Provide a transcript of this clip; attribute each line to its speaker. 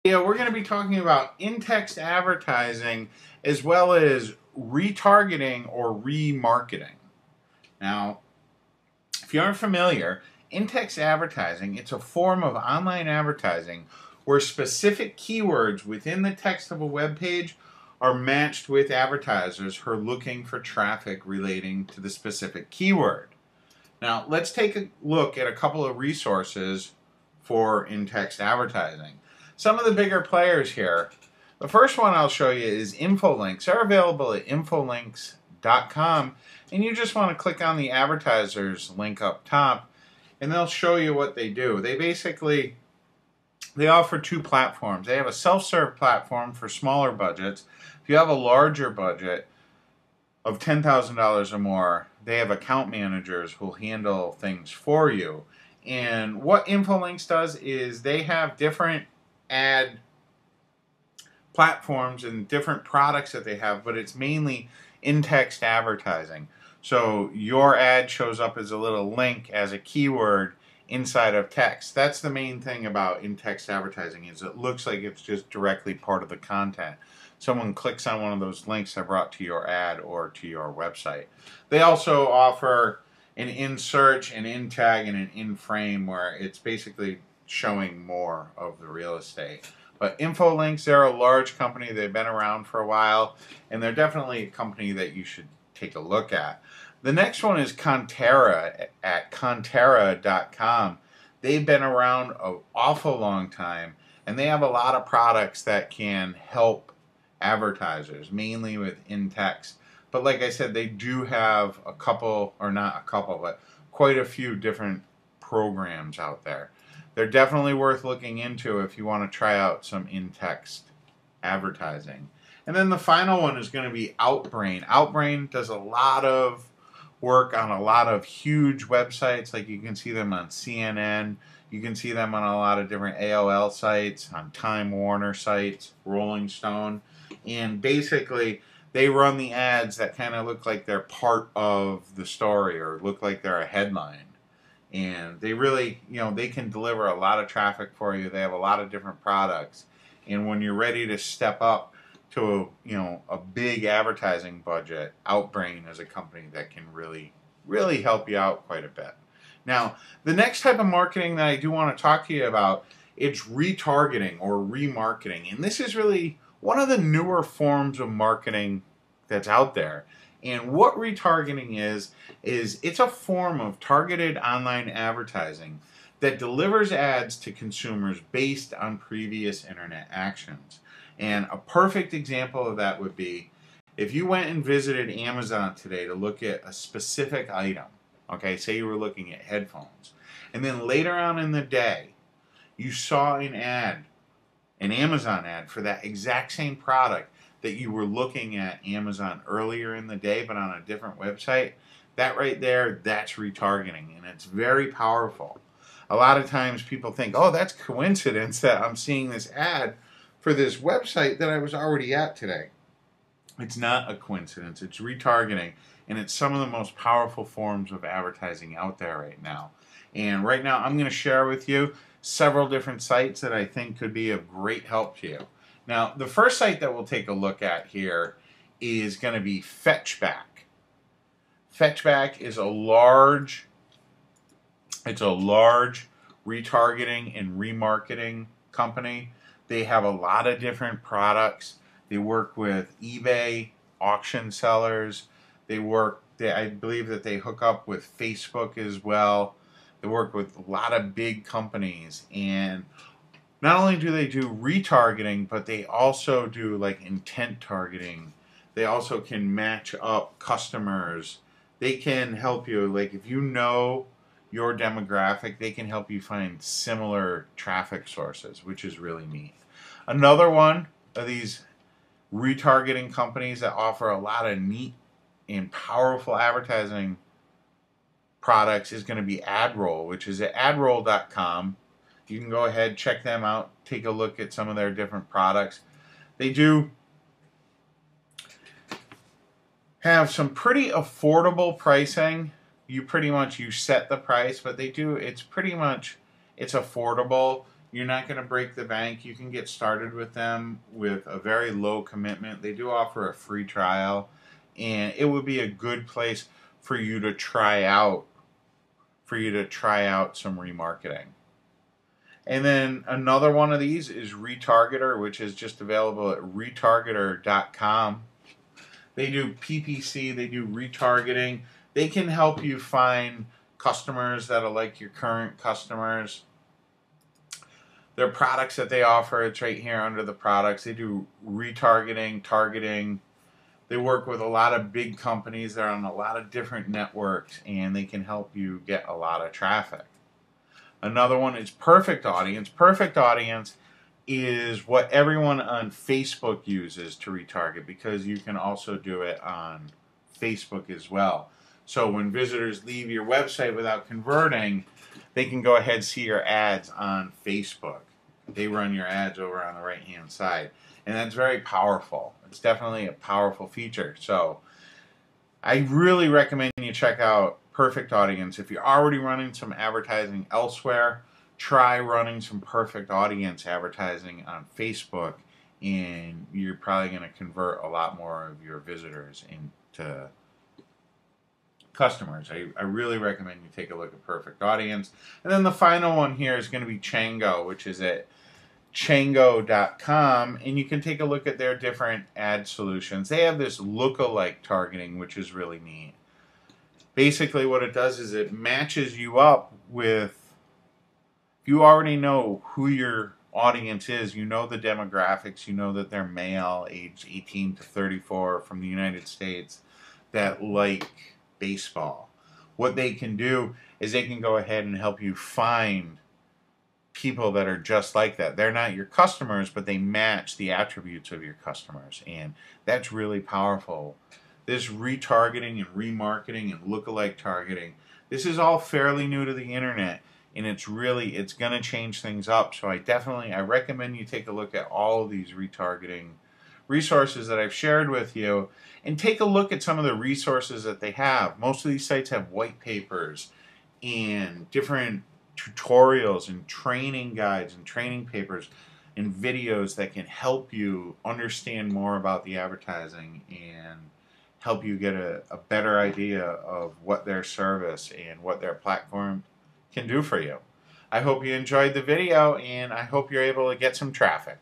Speaker 1: Yeah, we're going to be talking about in-text advertising as well as retargeting or remarketing. Now, if you aren't familiar, in-text advertising, it's a form of online advertising where specific keywords within the text of a web page are matched with advertisers who are looking for traffic relating to the specific keyword. Now, let's take a look at a couple of resources for in-text advertising. Some of the bigger players here. The first one I'll show you is Infolinks. They're available at infolinks.com, and you just want to click on the advertisers link up top, and they'll show you what they do. They offer two platforms. They have a self-serve platform for smaller budgets. If you have a larger budget of $10,000 or more, they have account managers who'll handle things for you. And what Infolinks does is they have different ad platforms and different products that they have, but it's mainly in-text advertising. So your ad shows up as a little link as a keyword inside of text. That's the main thing about in-text advertising, is it looks like it's just directly part of the content. Someone clicks on one of those links that brought to your ad or to your website. They also offer an in-search, an in-tag, and an in-frame where it's basically showing more of the real estate. But Infolinks, they're a large company. They've been around for a while, and they're definitely a company that you should take a look at. The next one is Conterra at Conterra.com. They've been around an awful long time, and they have a lot of products that can help advertisers, mainly with in-text. But like I said, they do have a couple, or not a couple, but quite a few different programs out there. They're definitely worth looking into if you want to try out some in-text advertising. And then the final one is going to be Outbrain. Outbrain does a lot of work on a lot of huge websites. Like you can see them on CNN. You can see them on a lot of different AOL sites, on Time Warner sites, Rolling Stone. And basically, they run the ads that kind of look like they're part of the story or look like they're a headline. And they really, they can deliver a lot of traffic for you. They have a lot of different products. And when you're ready to step up to a big advertising budget, Outbrain is a company that can really help you out quite a bit. Now, the next type of marketing that I do want to talk to you about, it's retargeting or remarketing. And this is really one of the newer forms of marketing that's out there. And what retargeting is it's a form of targeted online advertising that delivers ads to consumers based on previous internet actions. And a perfect example of that would be if you went and visited Amazon today to look at a specific item, okay, say you were looking at headphones, and then later on in the day, you saw an Amazon ad for that exact same product that you were looking at Amazon earlier in the day, but on a different website, that right there, that's retargeting, and it's very powerful. A lot of times people think, oh, that's coincidence that I'm seeing this ad for this website that I was already at today. It's not a coincidence. It's retargeting, and it's some of the most powerful forms of advertising out there right now. And right now, I'm going to share with you several different sites that I think could be of great help to you. Now, the first site that we'll take a look at here is going to be Fetchback. Fetchback is a large retargeting and remarketing company. They have a lot of different products. They work with eBay auction sellers. I believe that they hook up with Facebook as well. They work with a lot of big companies, and not only do they do retargeting, but they also do like intent targeting. They also can match up customers. They can help you, like if you know your demographic, they can help you find similar traffic sources, which is really neat. Another one of these retargeting companies that offer a lot of neat and powerful advertising products is going to be AdRoll, which is at adroll.com. You can go ahead, check them out, take a look at some of their different products. They do have some pretty affordable pricing. You set the price, but it's affordable. You're not going to break the bank. You can get started with them with a very low commitment. They do offer a free trial, and it would be a good place for you to try out some remarketing. And then another one of these is Retargeter, which is just available at retargeter.com. They do PPC, they do retargeting. They can help you find customers that are like your current customers. Their products that they offer, it's right here under the products. They do retargeting, targeting. They work with a lot of big companies. They're on a lot of different networks, and they can help you get a lot of traffic. Another one is Perfect Audience. Perfect Audience is what everyone on Facebook uses to retarget, because you can also do it on Facebook as well. So when visitors leave your website without converting, they can go ahead and see your ads on Facebook. They run your ads over on the right hand side, and that's very powerful. It's definitely a powerful feature. So I really recommend you check out Perfect Audience. If you're already running some advertising elsewhere, try running some Perfect Audience advertising on Facebook, and you're probably going to convert a lot more of your visitors into customers. I really recommend you take a look at Perfect Audience. And then the final one here is going to be Chango, which is at chango.com, and you can take a look at their different ad solutions. They have this lookalike targeting, which is really neat. Basically what it does is it matches you up with, if you already know who your audience is, you know the demographics, you know that they're male, aged 18 to 34 from the United States, that like baseball. What they can do is they can go ahead and help you find people that are just like that. They're not your customers, but they match the attributes of your customers, and that's really powerful. This retargeting and remarketing and lookalike targeting, this is all fairly new to the internet, and it's going to change things up. So I recommend you take a look at all of these retargeting resources that I've shared with you, and take a look at some of the resources that they have. Most of these sites have white papers and different tutorials and training guides and training papers and videos that can help you understand more about the advertising and help you get a better idea of what their service and what their platform can do for you. I hope you enjoyed the video, and I hope you're able to get some traffic.